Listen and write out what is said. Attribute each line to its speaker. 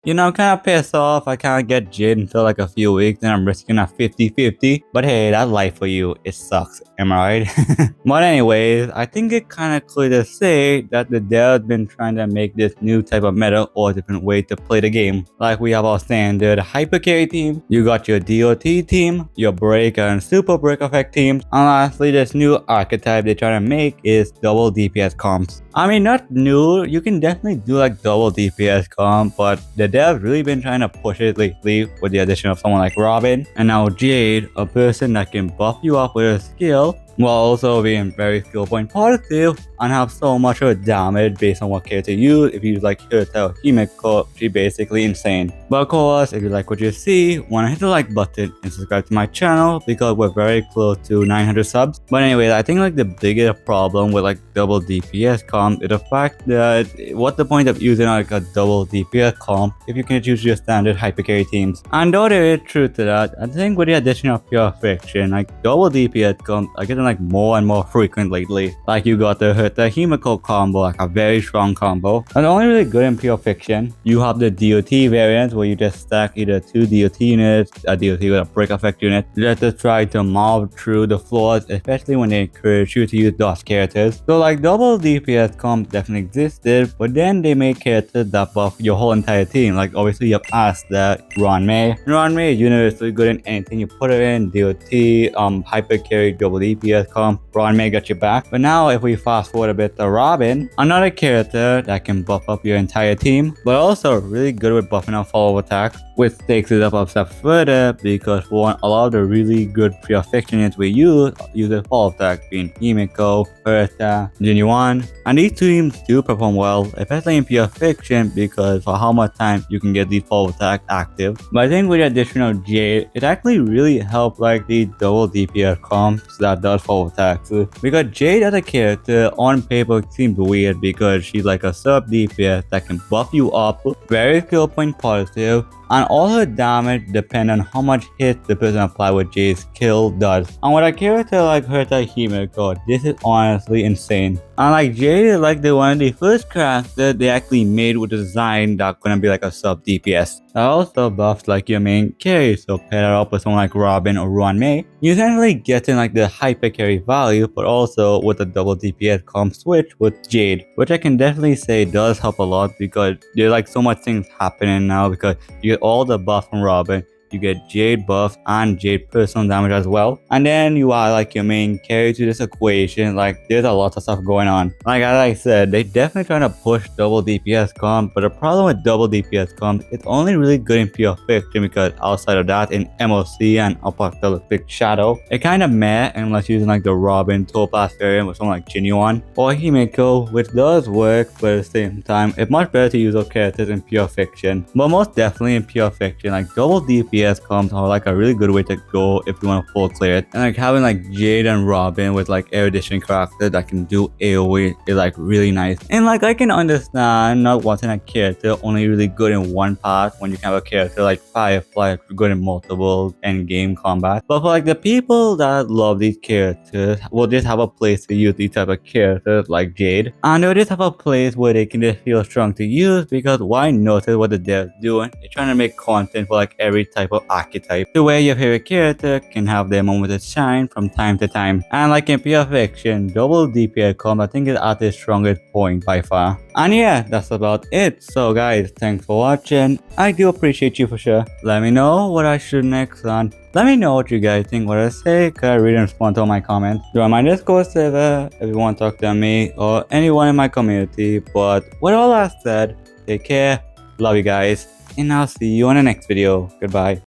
Speaker 1: You know, I'm kind of pissed off. I can't get Jade until like a few weeks and I'm risking a 50-50. But hey, that's life for you. It sucks. Am I right? But anyways, I think it kind of clear to say that the dev's been trying to make this new type of meta or different way to play the game. Like we have our standard hyper carry team, you got your DOT team, your break and super break effect teams, and lastly this new archetype they're trying to make is double DPS comps. I mean, not new, you can definitely do like double DPS comp, but the dev's really been trying to push it lately with the addition of someone like Robin, and now Jade, a person that can buff you up with a skill while also being very skill point positive and have so much of damage based on what character you use. If you use like Hirta or Himeko, she's basically insane. But of course, if you like what you see, wanna hit the like button and subscribe to my channel because we're very close to 900 subs. But anyways, I think like the biggest problem with like double DPS comp is the fact that what's the point of using like a double DPS comp if you can choose your standard hyper carry teams? And though there is truth to that, I think with the addition of purefiction, like double DPS comp are getting like more and more frequent lately. Like you got the Hirta Himeko combo, like a very strong combo. And only really good in purefiction. You have the DOT variant where you just stack either 2 DOT units, a DOT with a break effect unit, just to try to mob through the floors, especially when they encourage you to use DOS characters. So like double DPS comp definitely existed, but then they made characters that buff your whole entire team. Like obviously you have Asta, Ron May is universally good in anything you put it in, DOT, hyper carry, double DPS comp, Ron May got your back. But now if we fast forward a bit to Robin, another character that can buff up your entire team, but also really good with buffing up follow attacks, which takes it up a step further because for one, a lot of the really good purefiction units we use a follow attack, being Himeko, Hirta, Jinyuan, and these teams do perform well, especially in purefiction because for how much time you can get these follow attacks active. But I think with the addition of Jade, it actually really helped like the double DPS comps that does follow attacks, because Jade as a character on paper seems weird because she's like a sub DPS that can buff you up, very skill point positive, and all her damage depend on how much hit the person apply with Jade's skill does. And with a character like Hirta Himeko, this is honestly insane. And like Jade is like one of the first characters they actually made with a design that's gonna be like a sub DPS. That also buffs like your main carry, so pair that up with someone like Robin or Ron May, you essentially getting like the hyper carry value, but also with a double DPS comp switch with Jade, which I can definitely say does help a lot because there's like so much things happening now because you get all the buff from Robin, you get Jade buff and Jade personal damage as well, and then you are like your main carry to this equation. Like there's a lot of stuff going on. Like as I said, they definitely trying to push double DPS comp, but the problem with double DPS comp, it's only really good in purefiction because outside of that in MOC and apocalyptic shadow, it kind of meh unless using like the Robin Topaz variant with someone like Jinyuan or Himeko, which does work, but at the same time it's much better to use those characters in purefiction. But most definitely in purefiction, like double DPS comps are like a really good way to go if you want to full clear it. And like having like Jade and Robin with like erudition character that can do AoE is like really nice. And like I can understand not wanting a character only really good in one part when you can have a character like Firefly good in multiple end game combat. But for like the people that love these characters will just have a place to use these type of characters like Jade, and they'll just have a place where they can just feel strong to use because why notice what the dev's doing? They're trying to make content for like every type of archetype to where your favorite character can have their moment to shine from time to time. And like in purefiction, double DPS comp I think is at its strongest point by far. And yeah, that's about it. So guys, thanks for watching. I do appreciate you for sure. Let me know what I should next on. Let me know what you guys think, what I say, cause I really respond to all my comments. Join my Discord server if you want to talk to me or anyone in my community. But with all that said, take care, love you guys, and I'll see you in the next video. Goodbye.